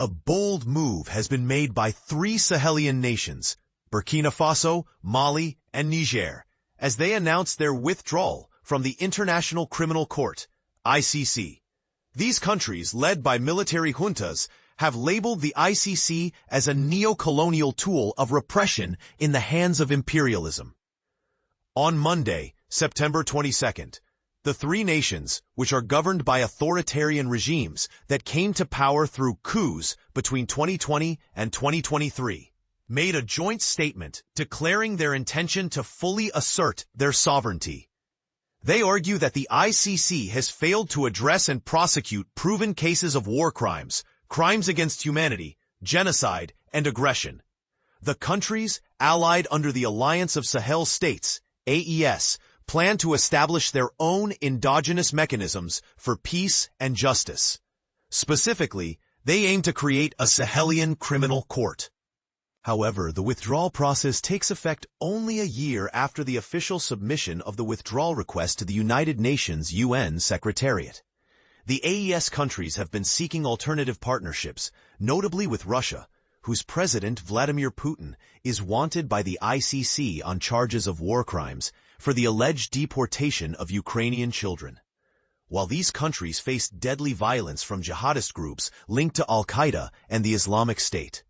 A bold move has been made by three Sahelian nations, Burkina Faso, Mali, and Niger, as they announce their withdrawal from the International Criminal Court, ICC. These countries, led by military juntas, have labeled the ICC as a neocolonial tool of repression in the hands of imperialism. On Monday, September 22nd, the three nations, which are governed by authoritarian regimes that came to power through coups between 2020 and 2023, made a joint statement declaring their intention to fully assert their sovereignty. They argue that the ICC has failed to address and prosecute proven cases of war crimes, crimes against humanity, genocide, and aggression. The countries, allied under the Alliance of Sahel States, AES, plan to establish their own endogenous mechanisms for peace and justice. Specifically, they aim to create a Sahelian criminal court. However, the withdrawal process takes effect only a year after the official submission of the withdrawal request to the United Nations UN Secretariat. The AES countries have been seeking alternative partnerships, notably with Russia, whose president Vladimir Putin is wanted by the ICC on charges of war crimes for the alleged deportation of Ukrainian children. While these countries face deadly violence from jihadist groups linked to Al-Qaeda and the Islamic State,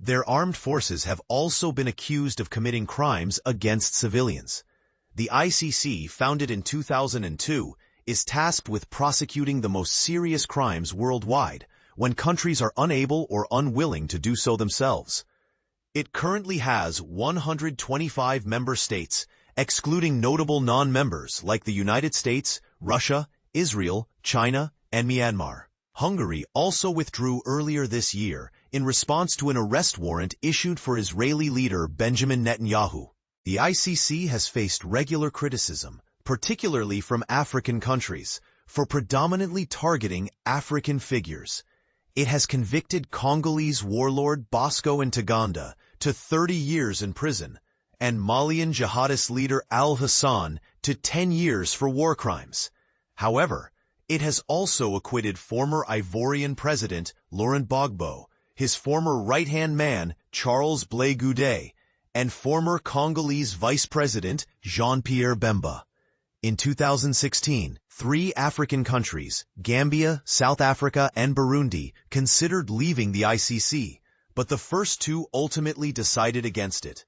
their armed forces have also been accused of committing crimes against civilians. The ICC, founded in 2002, is tasked with prosecuting the most serious crimes worldwide when countries are unable or unwilling to do so themselves. It currently has 125 member states, excluding notable non-members like the United States, Russia, Israel, China, and Myanmar. Hungary also withdrew earlier this year in response to an arrest warrant issued for Israeli leader Benjamin Netanyahu. The ICC has faced regular criticism, particularly from African countries, for predominantly targeting African figures. It has convicted Congolese warlord Bosco Ntaganda to 30 years in prison, and Malian jihadist leader Al-Hassan to 10 years for war crimes. However, it has also acquitted former Ivorian president Laurent Gbagbo, his former right-hand man Charles Blé Goudé, and former Congolese vice president Jean-Pierre Bemba. In 2016, three African countries, Gambia, South Africa, and Burundi, considered leaving the ICC, but the first two ultimately decided against it.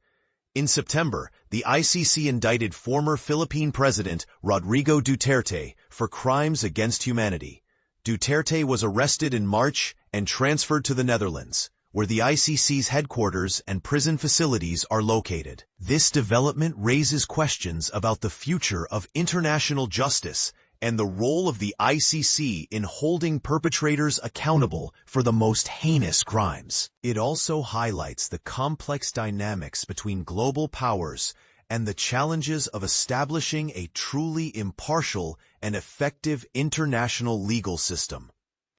In September, the ICC indicted former Philippine President Rodrigo Duterte for crimes against humanity. Duterte was arrested in March and transferred to the Netherlands, where the ICC's headquarters and prison facilities are located. This development raises questions about the future of international justice and the role of the ICC in holding perpetrators accountable for the most heinous crimes. It also highlights the complex dynamics between global powers and the challenges of establishing a truly impartial and effective international legal system.